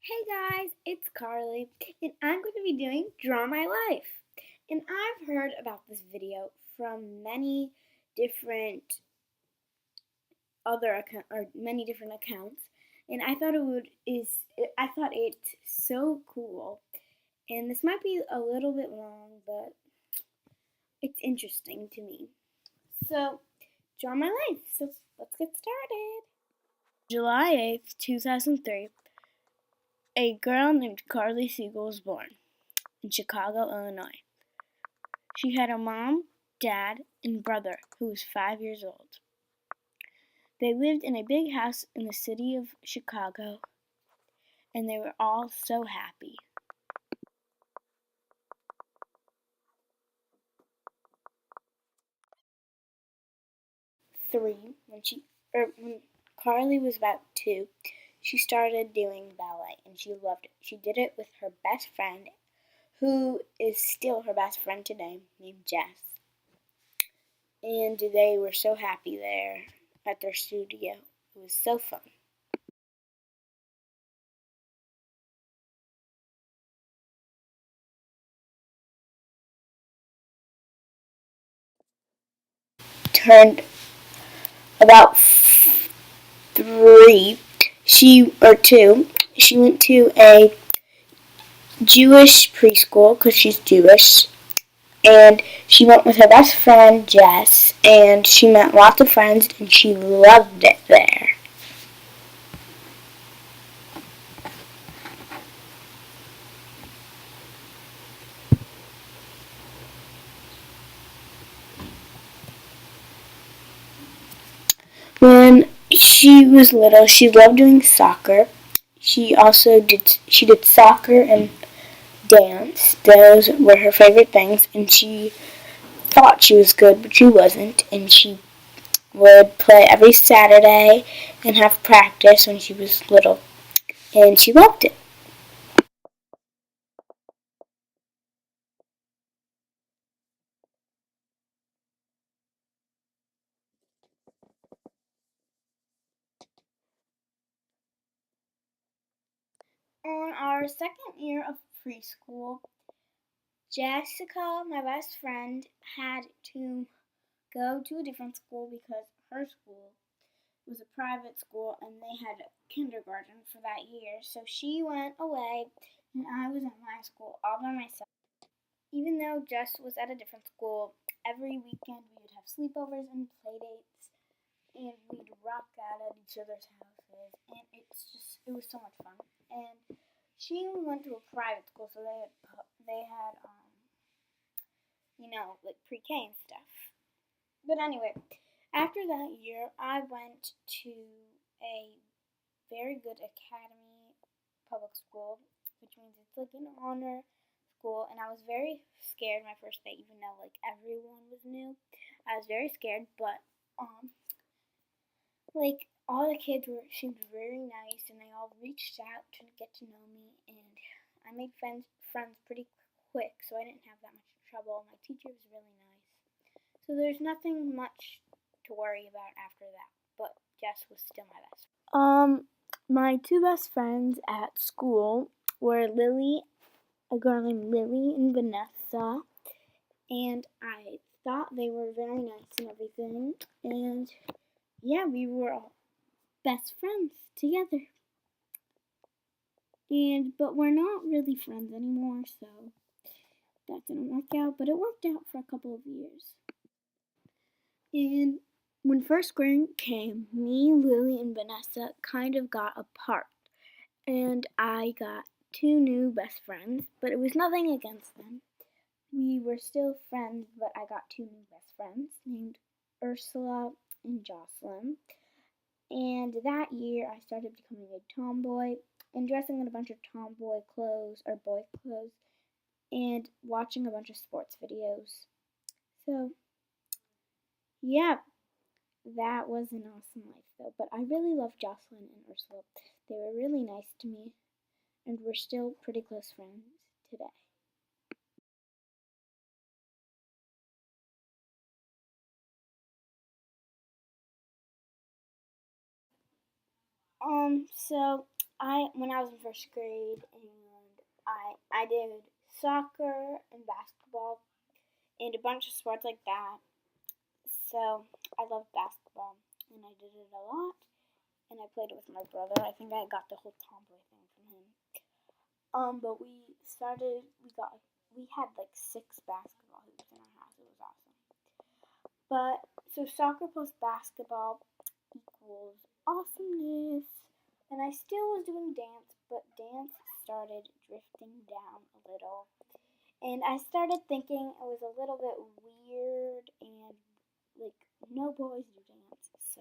Hey guys, it's Carly, and I'm going to be doing Draw My Life. And I've heard about this video from many different accounts, and I thought it's so cool. And this might be a little bit long, but it's interesting to me. So, Draw My Life. So, let's get started. July 8th, 2003, a girl named Carly Siegel was born in Chicago, Illinois. She had a mom, dad, and brother who was 5 years old. They lived in a big house in the city of Chicago, and they were all so happy. When Carly was about 2, she started doing ballet, and she loved it. She did it with her best friend, who is still her best friend today, named Jess. And they were so happy there at their studio. It was so fun. Turned about 3, she went to a Jewish preschool because she's Jewish, and she went with her best friend Jess, and she met lots of friends, and she loved it there. When she was little, she loved doing soccer. She did soccer and dance. Those were her favorite things, and she thought she was good, but she wasn't, and she would play every Saturday and have practice when she was little, and she loved it. On our second year of preschool, Jessica, my best friend, had to go to a different school because her school was a private school and they had kindergarten for that year. So she went away and I was at my school all by myself. Even though Jess was at a different school, every weekend we would have sleepovers and play dates, and we'd rock out at each other's houses, and it was so much fun. And she went to a private school, so they had like pre-K and stuff. But anyway, after that year, I went to a very good academy public school, which means it's like an honor school, and I was very scared my first day, even though like everyone was new. I was very scared, but like all the kids seemed very nice, and they all reached out to get to know me, and I made friends pretty quick, so I didn't have that much trouble. My teacher was really nice, so there's nothing much to worry about after that. But Jess was still my best. My two best friends at school were a girl named Lily and Vanessa, and I thought they were very nice and everything. And yeah, we were all best friends together. But we're not really friends anymore, so that didn't work out. But it worked out for a couple of years. And when first grade came, me, Lily, and Vanessa kind of got apart, and I got two new best friends, but it was nothing against them. We were still friends, but I got two new best friends named Ursula and Jocelyn. And that year I started becoming a tomboy and dressing in a bunch of tomboy clothes or boy clothes and watching a bunch of sports videos. So, yeah, that was an awesome life though. But I really love Jocelyn and Ursula. They were really nice to me and we're still pretty close friends today. So when I was in first grade, and I did soccer and basketball and a bunch of sports like that. So I loved basketball, and I did it a lot. And I played it with my brother. I think I got the whole tomboy thing from him. But we had like 6 basketball hoops in our house. It was awesome. But so soccer plus basketball equals awesomeness. And I still was doing dance, but dance started drifting down a little. And I started thinking it was a little bit weird and like no boys do dance, so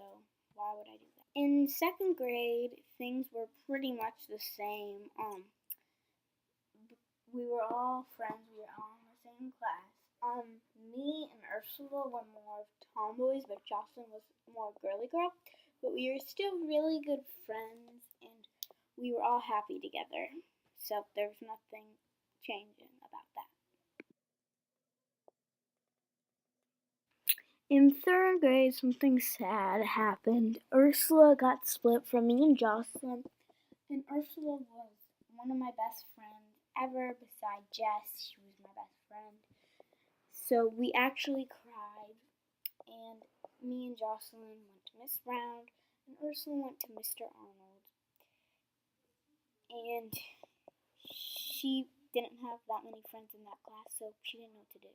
why would I do that? In second grade, things were pretty much the same. We were all friends. We were all in the same class. Me and Ursula were more tomboys, but Jocelyn was more girly girl. But we were still really good friends, and we were all happy together. So there was nothing changing about that. In third grade, something sad happened. Ursula got split from me and Jocelyn, and Ursula was one of my best friends ever beside Jess. She was my best friend. So we actually cried, and me and Jocelyn went to Miss Brown, and Ursula went to Mr. Arnold. And she didn't have that many friends in that class, so she didn't know what to do.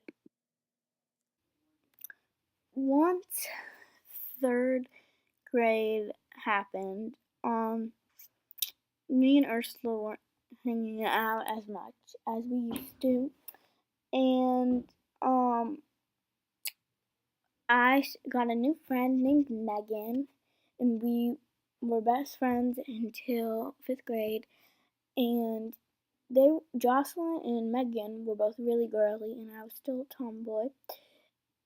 Once third grade happened, me and Ursula weren't hanging out as much as we used to, and I got a new friend named Megan, and we were best friends until 5th grade. And Jocelyn and Megan were both really girly, and I was still a tomboy.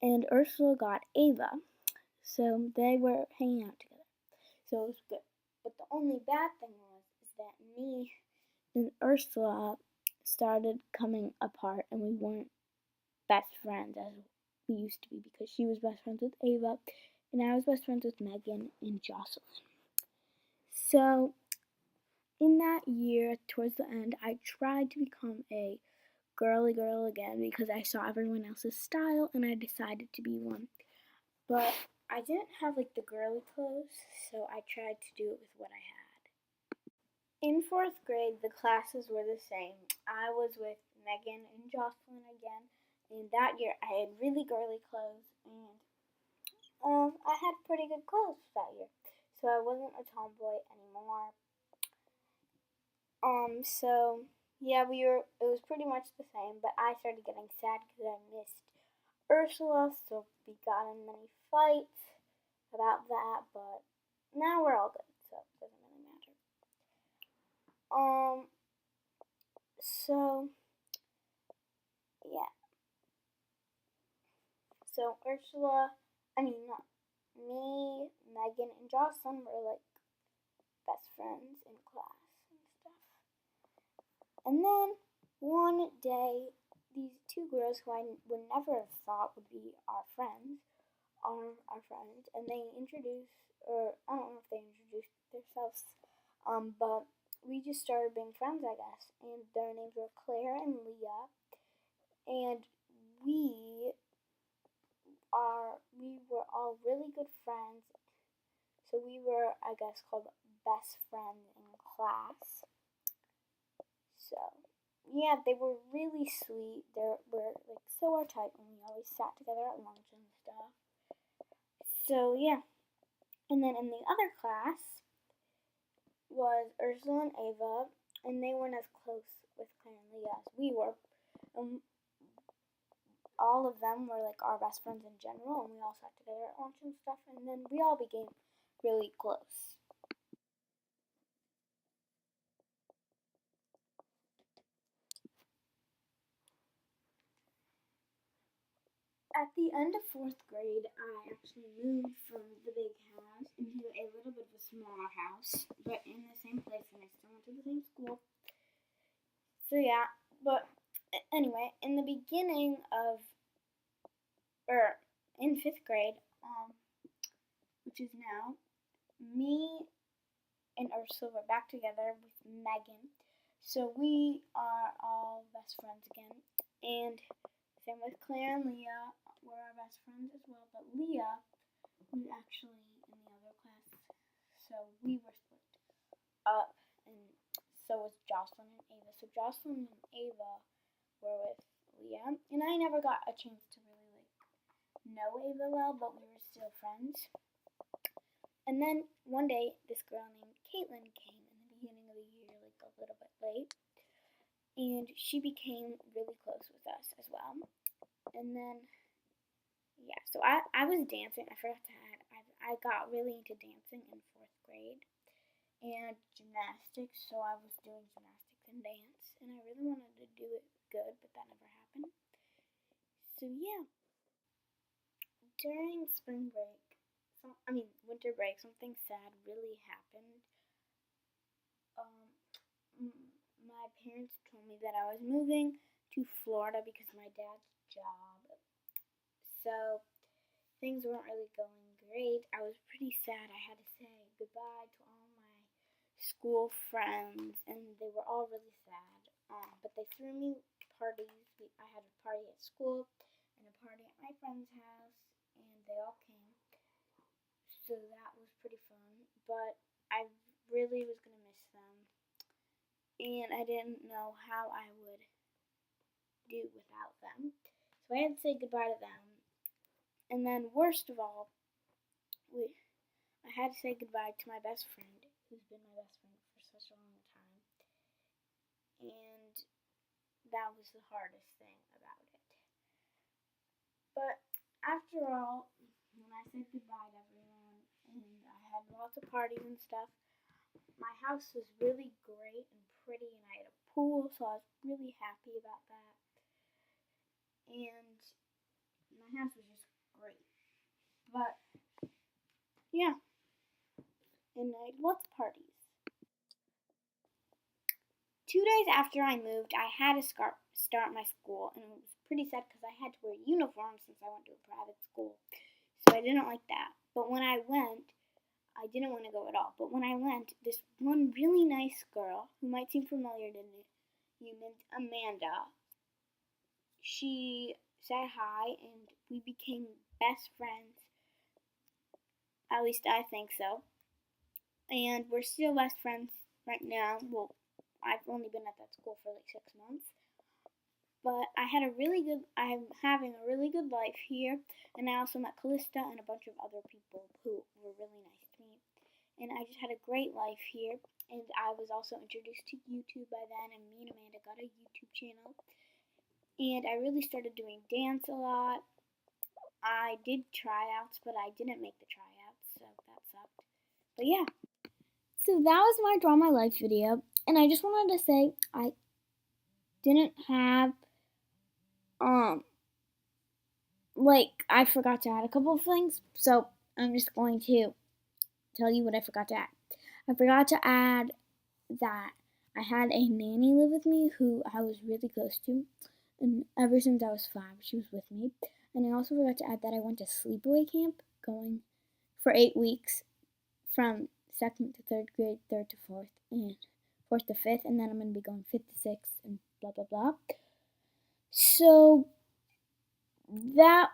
And Ursula got Ava, so they were hanging out together. So it was good. But the only bad thing is that me and Ursula started coming apart, and we weren't best friends as we used to be, because she was best friends with Ava, and I was best friends with Megan and Jocelyn. So in that year, towards the end, I tried to become a girly girl again because I saw everyone else's style and I decided to be one. But I didn't have like the girly clothes, so I tried to do it with what I had. In 4th grade, the classes were the same. I was with Megan and Jocelyn again, and that year I had really girly clothes, and I had pretty good clothes that year, so I wasn't a tomboy anymore. So yeah, it was pretty much the same, but I started getting sad because I missed Ursula, so we got in many fights about that, but now we're all good, so it doesn't really matter. So yeah. So not me, Megan, and Jocelyn were like best friends in class and stuff. And then one day, these 2 girls who I would never have thought would be our friends are our friends, and they introduced, or I don't know if they introduced themselves, but we just started being friends, I guess. And their names were Claire and Leah, and we were all really good friends. So we were, I guess, called best friends in class. So yeah, they were really sweet. They were like so our type, and we always sat together at lunch and stuff. So yeah, and then in the other class was Ursula and Ava, and they weren't as close with Claire and Leah as we were. All of them were like our best friends in general, and we all sat together at lunch and stuff, and then we all became really close. At the end of 4th grade, I actually moved from the big house into a little bit of a smaller house, but in the same place, and I still went to the same school. So yeah, but anyway, in the beginning of, or in 5th grade, which is now, me and Ursula were back together with Megan. So we are all best friends again. And same with Claire and Leah were our best friends as well. But Leah was actually in the other class. So we were split up, and so was Jocelyn and Ava. So Jocelyn and Ava were with Leah, and I never got a chance to really know Ava well, but we were still friends. And then one day, this girl named Caitlin came in the beginning of the year, like a little bit late, and she became really close with us as well. And then, yeah, so I was dancing. I forgot to add, I got really into dancing in 4th grade and gymnastics, so I was doing gymnastics and dance, and I really wanted to do it good, but that never happened. So yeah, during spring break, winter break, something sad really happened. My parents told me that I was moving to Florida because of my dad's job. So things weren't really going great. I was pretty sad. I had to say goodbye to all my school friends, and they were all really sad. But they threw me parties. I had a party at school and a party at my friend's house, and they all came. So that was pretty fun. But I really was gonna miss them, and I didn't know how I would do without them. So I had to say goodbye to them. And then, worst of all, I had to say goodbye to my best friend, who's been my best friend for such a long time. And that was the hardest thing about it. But after all, when I said goodbye to everyone, and I had lots of parties and stuff, my house was really great and pretty, and I had a pool, so I was really happy about that. And my house was just great. But yeah, and I had lots of parties. 2 days after I moved, I had to start my school, and it was pretty sad because I had to wear a uniform since I went to a private school. So I didn't like that. But when I went, I didn't want to go at all. But when I went, this one really nice girl, who might seem familiar to you, named Amanda, she said hi, and we became best friends. At least I think so. And we're still best friends right now. Well, I've only been at that school for like 6 months. But I'm having a really good life here, and I also met Callista and a bunch of other people who were really nice to me. And I just had a great life here, and I was also introduced to YouTube by then, and me and Amanda got a YouTube channel. And I really started doing dance a lot. I did tryouts, but I didn't make the tryouts, so that sucked. But yeah. So that was my Draw My Life video, and I just wanted to say I didn't have I forgot to add a couple of things, so I'm just going to tell you what I forgot to add. I forgot to add that I had a nanny live with me who I was really close to, and ever since I was 5, she was with me. And I also forgot to add that I went to sleepaway camp, going for 8 weeks, from 2nd to 3rd grade, 3rd to 4th, and 4th to 5th, and then I'm going to be going 5th to 6th, and blah, blah, blah. So, yeah,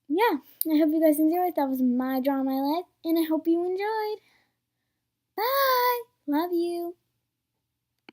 I hope you guys enjoyed. That was my Draw My Life, and I hope you enjoyed. Bye! Love you.